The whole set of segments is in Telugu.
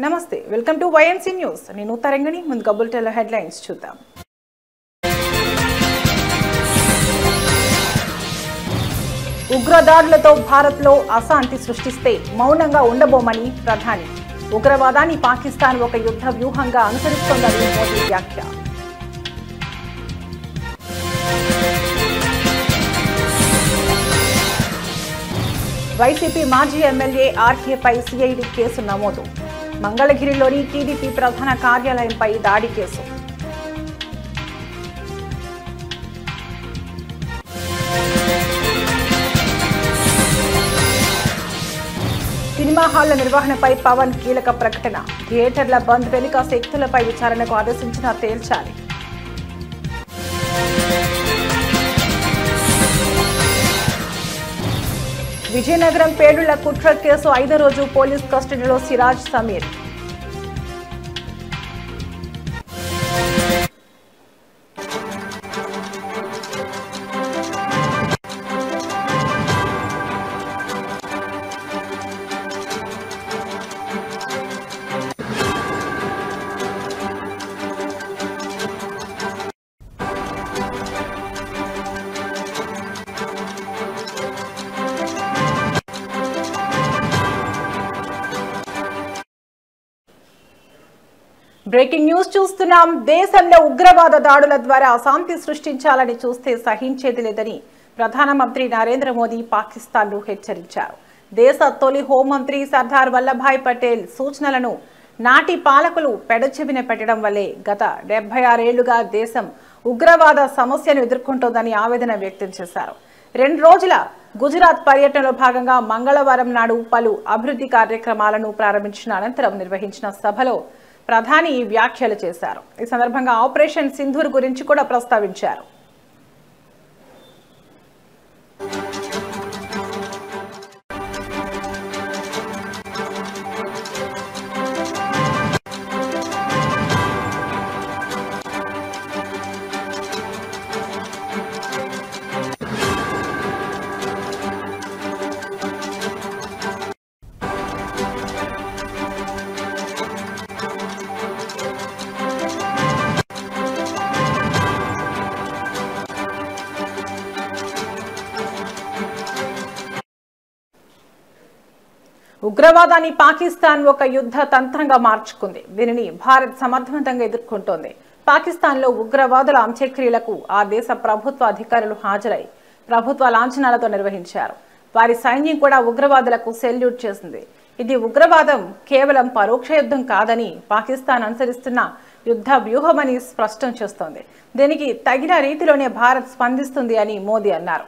నమస్తే వెల్కమ్ టు వైఎన్సీ న్యూస్ నేను తరంగిణి ముందుగా బులెటిన్ హెడ్లైన్స్ చూద్దాం ఉగ్రదాడులతో భారత్లో అశాంతి సృష్టిస్తే మౌనంగా ఉండబోమని ప్రధాని ఉగ్రవాదాన్ని పాకిస్తాన్ ఒక యుద్ధ వ్యూహంగా అనుసరిస్తోందని మోదీ వ్యాఖ్య వైసీపీ మాజీ ఎమ్మెల్యే ఆర్కేపై సిఐడి కేసు నమోదు మంగళగిరిలోని టీడీపీ ప్రధాన కార్యాలయంపై దాడి కేసు సినిమా హాళ్ల నిర్వహణపై పవన్ కీలక ప్రకటన థియేటర్ల బంద్ వెనుక శక్తులపై విచారణకు ఆదేశించిన తేల్చాలి విజయనగరం పేలుళ్ల కుట్ర కేసు 5వ రోజు పోలీస్ కస్టడీలో సిరాజ్ సమీర్ బ్రేకింగ్ న్యూస్ చూస్తున్నాం. దేశంలో ఉగ్రవాద దాడుల ద్వారా అశాంతి సృష్టించాలని చూస్తే సహించేది లేదని ప్రధానమంత్రి నరేంద్ర మోదీ పాకిస్తాన్ను హెచ్చరించారు. దేశ తొలి హోంమంత్రి సర్దార్ వల్లభాయ్ పటేల్ సూచనలను నాటి పాలకులు పెడచెవిన పెట్టడం వల్లే గత 76 ఏళ్లుగా దేశం ఉగ్రవాద సమస్యను ఎదుర్కొంటోందని ఆవేదన వ్యక్తం చేశారు. 2 రోజుల గుజరాత్ పర్యటనలో భాగంగా మంగళవారం నాడు పలు అభివృద్ధి కార్యక్రమాలను ప్రారంభించిన అనంతరం నిర్వహించిన సభలో ప్రధాని ఈ వ్యాఖ్యలు చేశారు. ఈ సందర్భంగా ఆపరేషన్ సింధూర్ గురించి కూడా ప్రస్తావించారు. ఉగ్రవాదాన్ని పాకిస్తాన్ ఒక యుద్ధ తంత్రంగా మార్చుకుంది. దీనిని భారత్ సమర్థవంతంగా ఎదుర్కొంటోంది. పాకిస్తాన్లో ఉగ్రవాదుల అంత్యక్రియలకు ఆ దేశ ప్రభుత్వ అధికారులు హాజరై ప్రభుత్వ లాంఛనాలతో నిర్వహించారు. వారి సైన్యం కూడా ఉగ్రవాదులకు సెల్యూట్ చేసింది. ఇది ఉగ్రవాదం కేవలం పరోక్ష యుద్ధం కాదని పాకిస్తాన్ అనుసరిస్తున్న యుద్ధ వ్యూహమని స్పష్టం చేస్తోంది. దీనికి తగిన రీతిలోనే భారత్ స్పందిస్తుంది అని మోదీ అన్నారు.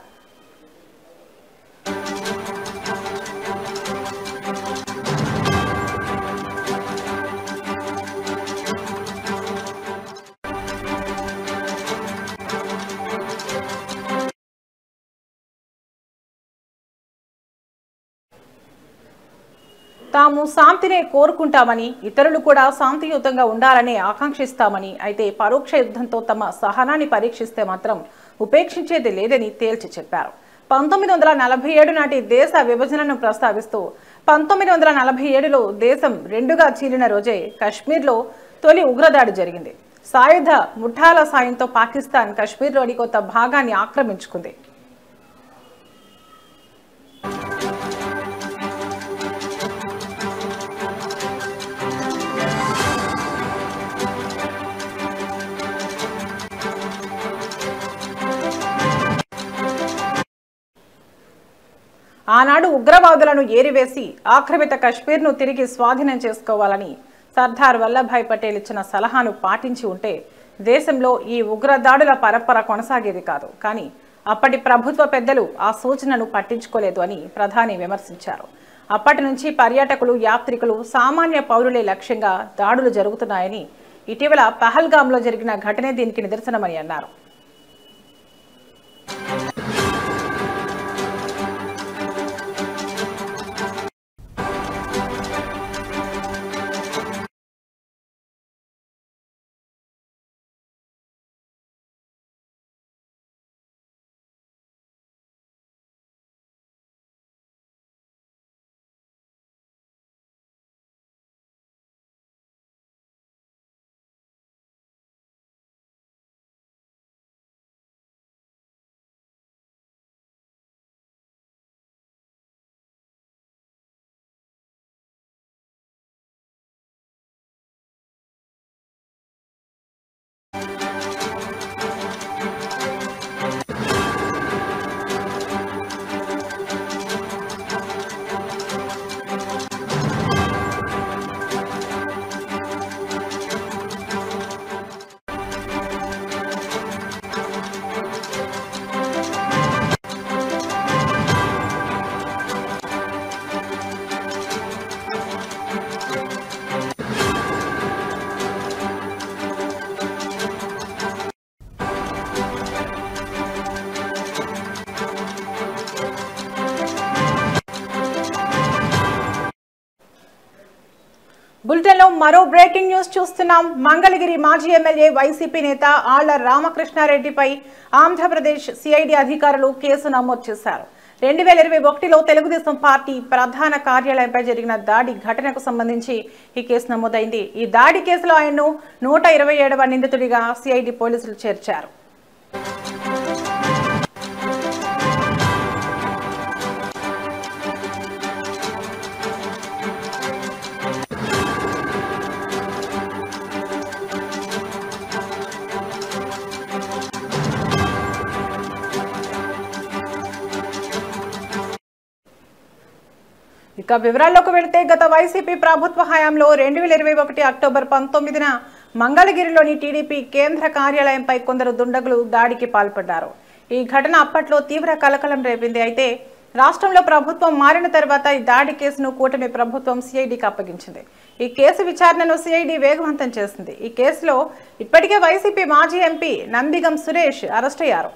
తాము శాంతినే కోరుకుంటామని, ఇతరులు కూడా శాంతియుతంగా ఉండాలని ఆకాంక్షిస్తామని, అయితే పరోక్ష యుద్ధంతో తమ సహనాన్ని పరీక్షిస్తే మాత్రం ఉపేక్షించేది లేదని తేల్చి చెప్పారు. 1947 నాటి దేశ విభజనను ప్రస్తావిస్తూ 1947లో దేశం 2గా చీలిన రోజే కశ్మీర్లో తొలి ఉగ్రదాడి జరిగింది. సాయుధ ముఠాల సాయంతో పాకిస్తాన్ కశ్మీర్లోని కొంత భాగాన్ని ఆక్రమించుకుంది. ఆనాడు ఉగ్రవాదులను ఏరివేసి ఆక్రమిత కశ్మీర్ను తిరిగి స్వాధీనం చేసుకోవాలని సర్దార్ వల్లభాయ్ పటేల్ ఇచ్చిన సలహాను పాటించి ఉంటే దేశంలో ఈ ఉగ్రదాడుల పరంపర కొనసాగేది కాదు. కానీ అప్పటి ప్రభుత్వ పెద్దలు ఆ సూచనను పట్టించుకోలేదు అని ప్రధాని విమర్శించారు. అప్పటి నుంచి పర్యాటకులు, యాత్రికులు, సామాన్య పౌరులే లక్ష్యంగా దాడులు జరుగుతున్నాయని, ఇటీవల పహల్గామ్లో జరిగిన ఘటనే దీనికి నిదర్శనమని అన్నారు. బులెటిన్ లో మరో బ్రేకింగ్ న్యూస్ చూస్తున్నాం. మంగళగిరి మాజీ ఎమ్మెల్యే వైసీపీ నేత ఆళ్ల రామకృష్ణారెడ్డిపై ఆంధ్రప్రదేశ్ సిఐడి అధికారులు కేసు నమోదు చేశారు. 2021లో తెలుగుదేశం పార్టీ ప్రధాన కార్యాలయంపై జరిగిన దాడి ఘటనకు సంబంధించి ఈ కేసు నమోదైంది. ఈ దాడి కేసులో ఆయన్ను 127వ నిందితుడిగా సిఐడి పోలీసులు చేర్చారు. ఇక వివరాల్లోకి వెళితే గత వైసీపీ ప్రభుత్వ హయాంలో 2021 అక్టోబర్ 19న మంగళగిరిలోని టీడీపీ కేంద్ర కార్యాలయంపై కొందరు దుండగులు దాడికి పాల్పడ్డారు. ఈ ఘటన అప్పట్లో తీవ్ర కలకలం రేపింది. అయితే రాష్ట్రంలో ప్రభుత్వం మారిన తర్వాత ఈ దాడి కేసును కూటమి ప్రభుత్వం సిఐడికి అప్పగించింది. ఈ కేసు విచారణను సిఐడి వేగవంతం చేసింది. ఈ కేసులో ఇప్పటికే వైసీపీ మాజీ ఎంపీ నందిగం సురేష్ అరెస్ట్ అయ్యారు.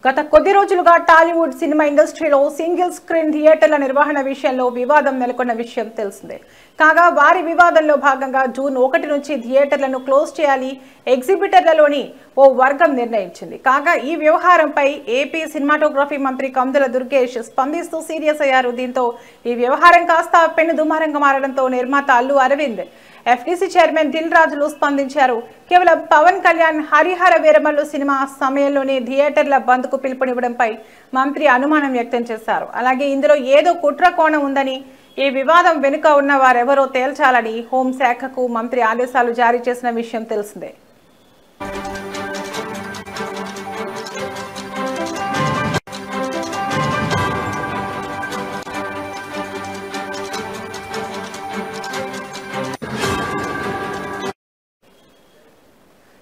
గత కొద్ది రోజులుగా టాలీవుడ్ సినిమా ఇండస్ట్రీలో సింగిల్ స్క్రీన్ థియేటర్ల నిర్వహణ విషయంలో వివాదం నెలకొన్న విషయం తెలిసిందే. కాగా వారి వివాదంలో భాగంగా జూన్ 1 నుంచి థియేటర్లను క్లోజ్ చేయాలి ఎగ్జిబిటర్లలోని ఓ వర్గం నిర్ణయించింది. కాగా ఈ వ్యవహారంపై ఏపీ సినిమాటోగ్రఫీ మంత్రి కందుల దుర్గేష్ స్పందిస్తూ సీరియస్ అయ్యారు. దీంతో ఈ వ్యవహారం కాస్త పెను దుమారంగా మారడంతో నిర్మాత అల్లు అరవింద్, ఎఫ్డీసీ చైర్మన్ దిల్ రాజులు స్పందించారు. కేవలం పవన్ కళ్యాణ్ హరిహర వీరమల్లు సినిమా సమయంలోనే థియేటర్ల బంద్కు పిలుపునివ్వడంపై మంత్రి అనుమానం వ్యక్తం చేశారు. అలాగే ఇందులో ఏదో కుట్ర కోణం ఉందని, ఈ వివాదం వెనుక ఉన్న వారెవరో తేల్చాలని హోంశాఖకు మంత్రి ఆదేశాలు జారీ చేసిన విషయం తెలిసిందే.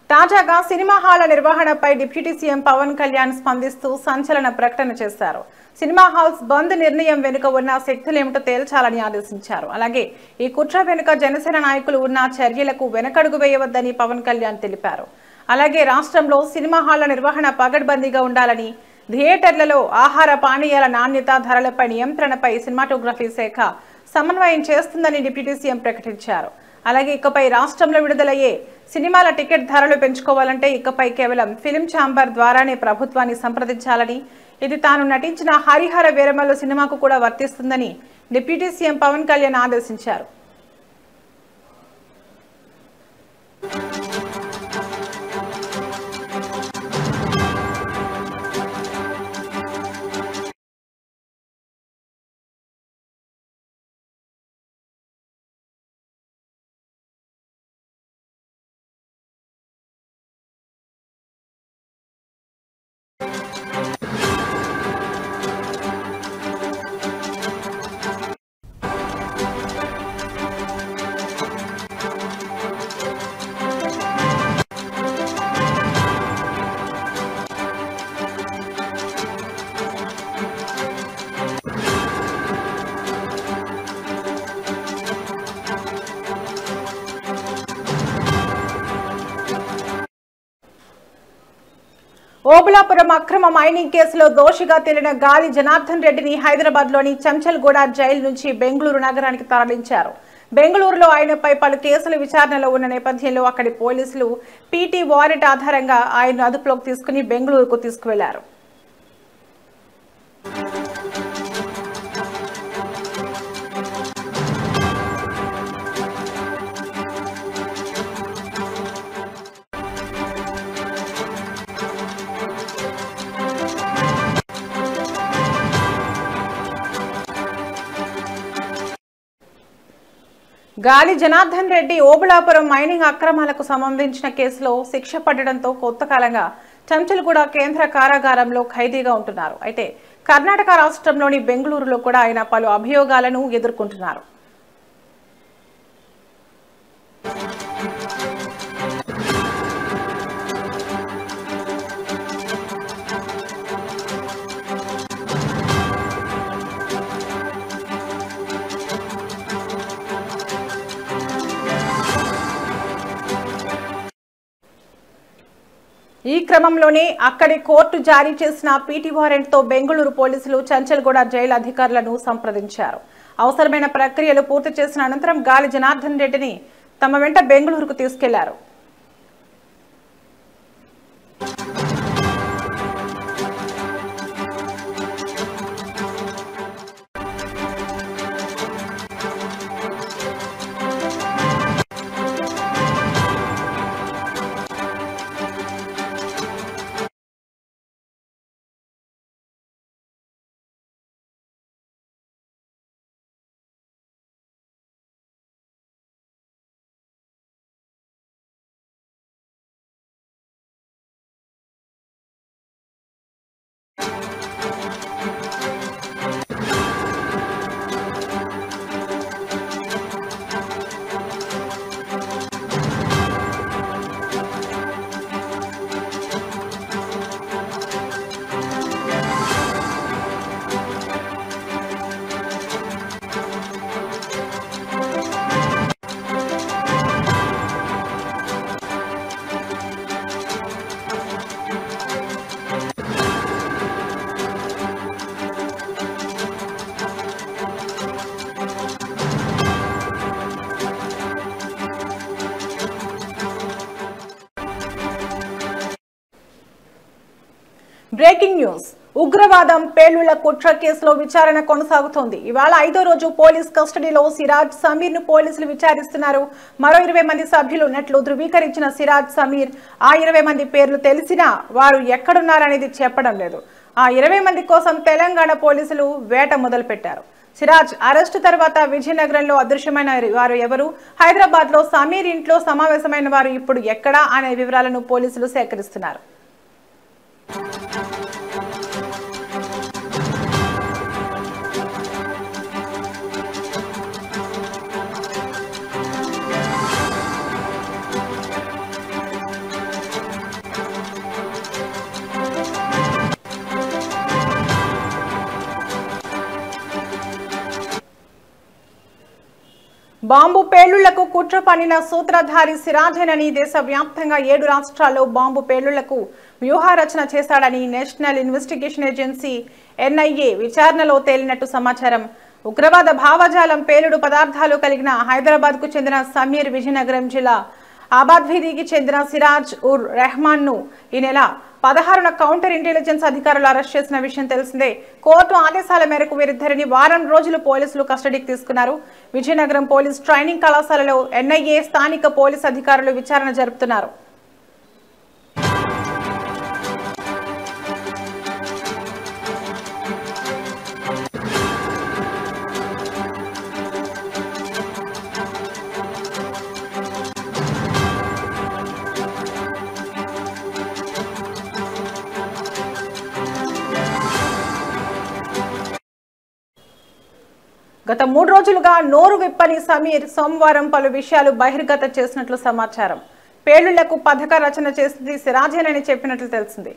తాజాగా సినిమా హాళ్ల నిర్వహణపై డిప్యూటీ సీఎం పవన్ కళ్యాణ్ స్పందిస్తూ సంచలన ప్రకటన చేశారు. సినిమా హాల్స్ బంద్ నిర్ణయం వెనుక ఉన్న శక్తులేమిటో తేల్చాలని ఆదేశించారు. అలాగే ఈ కుట్ర వెనుక జనసేన నాయకులు ఉన్న చర్యలకు వెనకడుగు వేయవద్దని పవన్ కళ్యాణ్ తెలిపారు. అలాగే రాష్ట్రంలో సినిమా హాళ్ల నిర్వహణ పగడ్బందీగా ఉండాలని, థియేటర్లలో ఆహార పానీయాల నాణ్యత, ధరలపై నియంత్రణపై సినిమాటోగ్రఫీ శాఖ సమన్వయం చేస్తుందని డిప్యూటీ సీఎం ప్రకటించారు. అలాగే ఇకపై రాష్ట్రంలో విడుదలయ్యే సినిమాల టికెట్ ధరలు పెంచుకోవాలంటే ఇకపై కేవలం ఫిలిం ఛాంబర్ ద్వారానే ప్రభుత్వాన్ని సంప్రదించాలని, ఇది తాను నటించిన హరిహర వీరమల్లు సినిమాకు కూడా వర్తిస్తుందని డిప్యూటీ సీఎం పవన్ కళ్యాణ్ ఆదేశించారు. ఓబులాపురం అక్రమ మైనింగ్ కేసులో దోషిగా తేలిన గాలి జనార్దన్ రెడ్డిని హైదరాబాద్లోని చంచల్గూడ జైలు నుంచి బెంగళూరు నగరానికి తరలించారు. బెంగళూరులో ఆయనపై పలు కేసుల విచారణలో ఉన్న నేపథ్యంలో అక్కడి పోలీసులు పీటీ వారెంట్ ఆధారంగా ఆయన్ను అదుపులోకి తీసుకుని బెంగళూరుకు తీసుకువెళ్లారు. గాలి జనార్దన్ రెడ్డి ఓబుళాపురం మైనింగ్ అక్రమాలకు సంబంధించిన కేసులో శిక్ష పడడంతో కొంతకాలంగా చంచల్గూడ కేంద్ర కారాగారంలో ఖైదీగా ఉంటున్నారు. అయితే కర్ణాటక రాష్ట్రంలోని బెంగళూరులో కూడా ఆయన పలు అభియోగాలను ఎదుర్కొంటున్నారు. ఈ క్రమంలోనే అక్కడి కోర్టు జారీ చేసిన పీటీ వారెంట్తో బెంగళూరు పోలీసులు చంచల్గూడ జైలు అధికారులను సంప్రదించారు. అవసరమైన ప్రక్రియలు పూర్తి చేసిన అనంతరం గాలి జనార్దన్ రెడ్డిని తమ వెంట బెంగళూరుకు తీసుకెళ్లారు. Breaking news. ఉగ్రవాదం పేలుళ్ల కుట్ర కేసులో విచారణ కొనసాగుతోంది. ఇవాళ 5వ రోజు పోలీస్ కస్టడీలో సిరాజ్ సమీర్ ను పోలీసులు విచారిస్తున్నారు. మరో 20 మంది సభ్యులు ఉన్నట్లు ధృవీకరించిన సిరాజ్ సమీర్ ఆ 20 మంది పేర్లు తెలిసినా వారు ఎక్కడున్నారనేది చెప్పడం లేదు. ఆ 20 మంది కోసం తెలంగాణ పోలీసులు వేట మొదలుపెట్టారు. సిరాజ్ అరెస్టు తర్వాత విజయనగరంలో అదృశ్యమైన వారు ఎవరు, హైదరాబాద్ లో సమీర్ ఇంట్లో సమావేశమైన వారు ఇప్పుడు ఎక్కడా అనే వివరాలను పోలీసులు సేకరిస్తున్నారు. బాంబు పేలుళ్లకు కుట్ర పన్నిన సూత్రధారి సిరాజేనని దేశవ్యాప్తంగా 7 రాష్ట్రాల్లో బాంబు పేలుళ్లకు వ్యూహరచన చేశాడని నేషనల్ ఇన్వెస్టిగేషన్ ఏజెన్సీ ఎన్ఐఏ విచారణలో తేలినట్టు సమాచారం. ఉగ్రవాద భావజాలం పేలుడు పదార్థాలు కలిగిన హైదరాబాద్ కు చెందిన సమీర్, విజయనగరం జిల్లా ఆబాద్వీదికి చెందిన సిరాజ్ ఉర్ రెహమాన్ ను ఈ నెల 16న కౌంటర్ ఇంటెలిజెన్స్ అధికారులు అరెస్ట్ చేసిన విషయం తెలిసిందే. కోర్టు ఆదేశాల మేరకు వీరిద్దరిని వారం రోజులు పోలీసులు కస్టడీకి తీసుకున్నారు. విజయనగరం పోలీస్ ట్రైనింగ్ కళాశాలలో ఎన్ఐఏ స్థానిక పోలీస్ అధికారులు విచారణ జరుపుతున్నారు. గత 3 రోజులుగా నోరు విప్పని సమీర్ సోమవారం పలు విషయాలు బహిర్గతం చేసినట్లు సమాచారం. పేలుళ్లకు పథక రచన చేసింది సిరాజేనని చెప్పినట్లు తెలిసింది.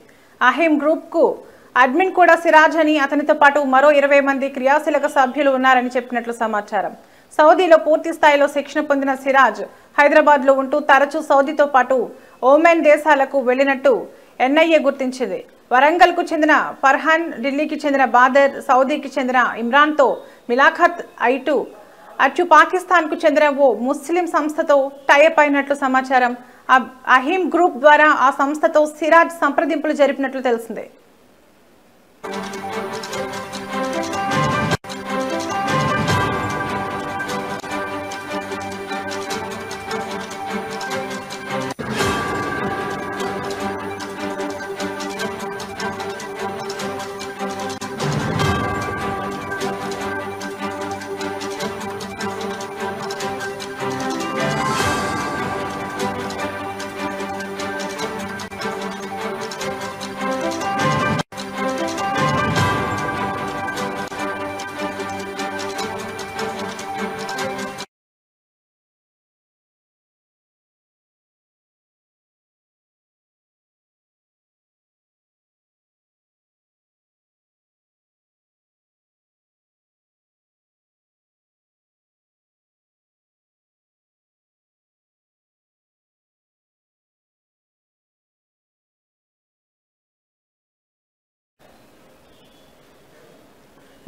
అహీం గ్రూప్ కు అడ్మిన్ కూడా సిరాజ్ అని, అతనితో పాటు మరో 20 మంది క్రియాశీలక సభ్యులు ఉన్నారని చెప్పినట్లు సమాచారం. సౌదీలో పూర్తి స్థాయిలో శిక్షణ పొందిన సిరాజ్ హైదరాబాద్ లో ఉంటూ తరచూ సౌదీతో పాటు ఓమెన్ దేశాలకు వెళ్లినట్టు ఎన్ఐఏ గుర్తించింది. వరంగల్ కు చెందిన ఫర్హాన్, ఢిల్లీకి చెందిన బాదర్, సౌదీకి చెందిన ఇమ్రాన్ తో మిలాఖత్ అటు పాకిస్తాన్ కు చెందిన ఓ ముస్లిం సంస్థతో టైఅప్ అయినట్లు సమాచారం. అహీం గ్రూప్ ద్వారా ఆ సంస్థతో సిరాజ్ సంప్రదింపులు జరిపినట్లు తెలిసింది.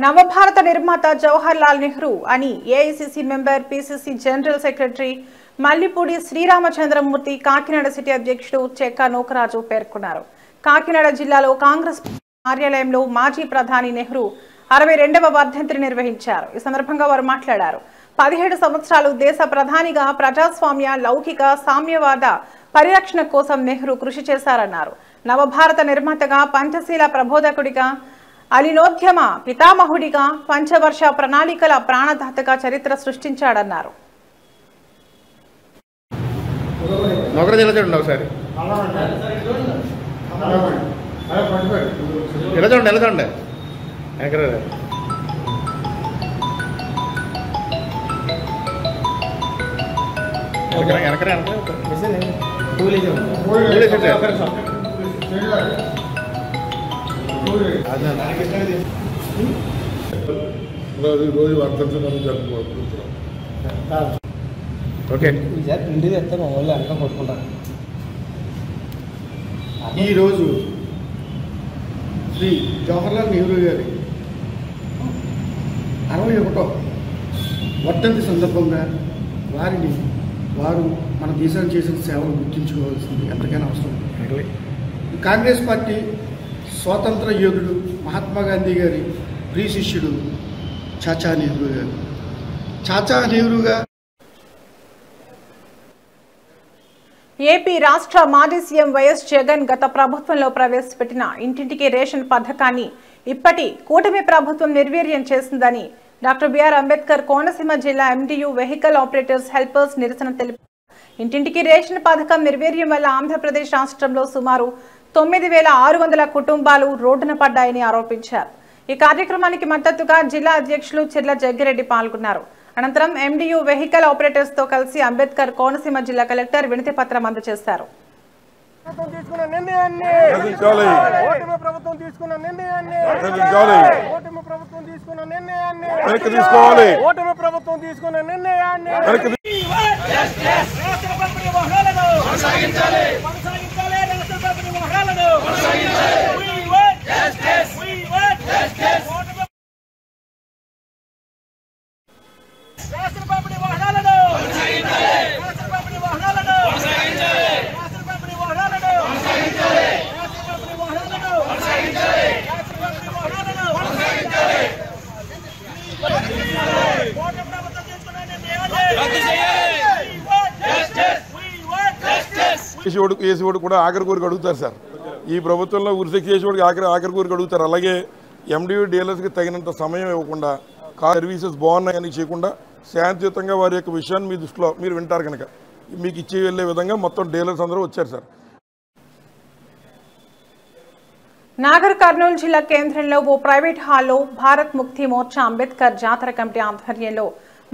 నవభారత నిర్మాత జవహర్ లాల్ నెహ్రూ అని AICC member PCC general secretary Mallipudi Sriramachandramurthy Kakinada city అధ్యక్షుడు చెక్క నూకరాజు పేర్కొన్నారు. కాకినాడ జిల్లాలో కాంగ్రెస్ కార్యాలయంలో మాజీ ప్రధాని నెహ్రూ 62వ వర్ధంతిని నిర్వహించారు. ఈ సందర్భంగా వారు మాట్లాడారు. 17 సంవత్సరాలు దేశ ప్రధానిగా ప్రజాస్వామ్య, లౌకిక, సామ్యవాద పరిరక్షణ కోసం నెహ్రూ కృషి చేశారన్నారు. నవభారత నిర్మాతగా, పంచశీల ప్రబోధకుడిగా, అలినోద్యమ పితామహుడిగా, పంచవర్ష ప్రణాళికల ప్రాణదాతగా చరిత్ర సృష్టించాడన్నారు. రోజు వర్ధంతులను జరుపుకుంటున్నాం. ఈరోజు శ్రీ జవహర్లాల్ నెహ్రూ గారి 61వ వర్ధంతి సందర్భంగా వారు మన దేశానికి చేసిన సేవలు గుర్తించుకోవాల్సింది ఎంతకైనా అవసరం. కాంగ్రెస్ పార్టీ స్వాతంత్ర యోధుడు మహాత్మా గాంధీ గారి ప్రియ శిష్యుడు చాచా నెహ్రూ గారు. చాచా నెహ్రూగా ఏపీ రాష్ట్ర మాజీ సీఎం వైఎస్ జగన్ గత ప్రభుత్వంలో ప్రవేశపెట్టిన ఇంటింటికి రేషన్ పథకాన్ని ఇప్పటి కూటమి ప్రభుత్వం నిర్వీర్యం చేసిందని డాక్టర్ బిఆర్ అంబేద్కర్ కోనసీమ జిల్లా ఎండియు వెహికల్ ఆపరేటర్స్ హెల్పర్స్ నిరసన తెలిపారు. ఇంటింటికి రేషన్ పథకం నిర్వీర్యం వల్ల ఆంధ్రప్రదేశ్ రాష్ట్రంలో సుమారు 9,600 కుటుంబాలు రోడ్డున పడ్డాయని ఆరోపించారు. ఈ కార్యక్రమానికి మద్దతుగా జిల్లా అధ్యక్షులు చిర్ల జగ్గిరెడ్డి పాల్గొన్నారు. అనంతరం ఎండియు వెహికల్ ఆపరేటర్స్ తో కలిసి అంబేద్కర్ కోనసీమ జిల్లా కలెక్టర్ వినతి పత్రం అందజేశారు. చేసేవాడు కూడా ఆఖరి కోరిక అడుగుతారు సార్. ఈ ప్రభుత్వంలో ఉరిశిక్ష చేసేవాడికి ఆఖరి కోరిక అడుగుతారు. అలాగే ఎండియూ డీలర్స్కి తగినంత సమయం ఇవ్వకుండా, సర్వీసెస్ బాగున్నాయని చేయకుండా శాంతియుతంగా వారి యొక్క విషయాన్ని మీ దృష్టిలో మీరు వింటారు కనుక మీకు ఇచ్చి వెళ్ళే విధంగా మొత్తం డీలర్స్ అందరూ వచ్చారు సార్. నాగర్ కర్నూలు జిల్లా కేంద్రంలో ఓ ప్రైవేట్ హాల్లో భారత్ ముక్తి మోర్చా అంబేద్కర్ జాతర కమిటీ ఆధ్వర్యంలో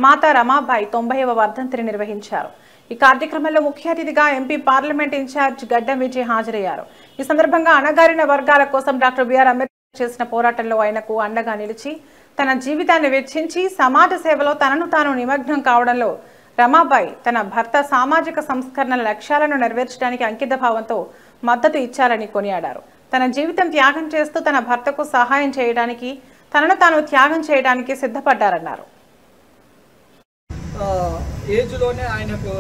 మాతా రమాబాయి 90వ వర్ధంతిని నిర్వహించారు. ఈ కార్యక్రమంలో ముఖ్య అతిథిగా ఎంపీ పార్లమెంట్ ఇన్ఛార్జ్ గడ్డం విజయ్ హాజరయ్యారు. ఈ సందర్భంగా అణగారిన వర్గాల కోసం డాక్టర్ బిఆర్ అంబేద్కర్ చేసిన పోరాటంలో ఆయనకు అండగా నిలిచి తన జీవితాన్ని వెచ్చించి సమాజ సేవలో తనను తాను నిమగ్నం కావడంలో రమాబాయి తన భర్త సామాజిక సంస్కరణల లక్ష్యాలను నెరవేర్చడానికి అంకిత భావంతో మద్దతు ఇచ్చారని కొనియాడారు. తన జీవితం త్యాగం చేస్తూ తన భర్తకు సహాయం చేయడానికి, తనను తాను త్యాగం చేయడానికి సిద్ధపడ్డారన్నారు. ఏజ్లోనే ఆయనకు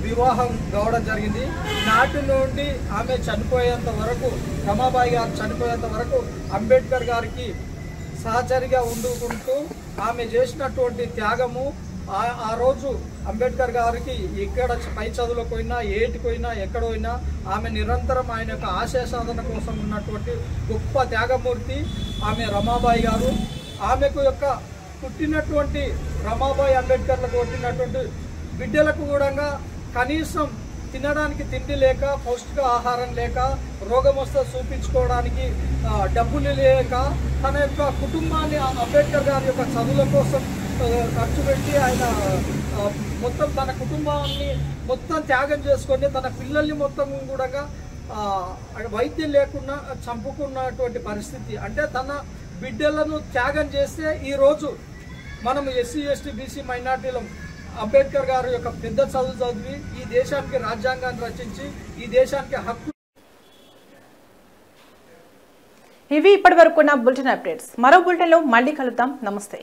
వివాహం కావడం జరిగింది. నాటి నుండి ఆమె చనిపోయేంత వరకు, రమాబాయి గారు చనిపోయేంత వరకు అంబేద్కర్ గారికి సహచరిగా ఉండుకుంటూ ఆమె చేసినటువంటి త్యాగము, ఆ రోజు అంబేద్కర్ గారికి ఇక్కడ పై చదువులకు పోయినా, ఏటికి పోయినా, ఎక్కడ పోయినా ఆమె నిరంతరం ఆయన యొక్క ఆశయ సాధన కోసం ఉన్నటువంటి గొప్ప త్యాగమూర్తి ఆమె రమాబాయి గారు. ఆమెకు యొక్క పుట్టినటువంటి రమాబాయి అంబేద్కర్లకు పుట్టినటువంటి బిడ్డలకు కూడా కనీసం తినడానికి తిండి లేక, పౌష్టిక ఆహారం లేక, రోగం వస్తే చూపించుకోవడానికి డబ్బులు లేక తన యొక్క కుటుంబాన్ని అంబేద్కర్ గారి యొక్క చదువుల కోసం ఖర్చు పెట్టి ఆయన మొత్తం తన కుటుంబాన్ని మొత్తం త్యాగం చేసుకొని తన పిల్లల్ని మొత్తం కూడా వైద్యం లేకుండా చంపుకున్నటువంటి పరిస్థితి. అంటే తన బిడ్డలను త్యాగం చేస్తే ఈరోజు మనం ఎస్సీ, ఎస్టీ, బీసీ మైనార్టీలు అంబేద్కర్ గారు యొక్క పెద్ద చదువు చదివి ఈ దేశానికి రాజ్యాంగాన్ని రచించి ఈ దేశానికి హక్కు. ఇవి ఇప్పటివరకున్న బులెటిన్ అప్డేట్స్. మరో బులెటిన్లో మళ్ళీ కలుద్దాం. నమస్తే.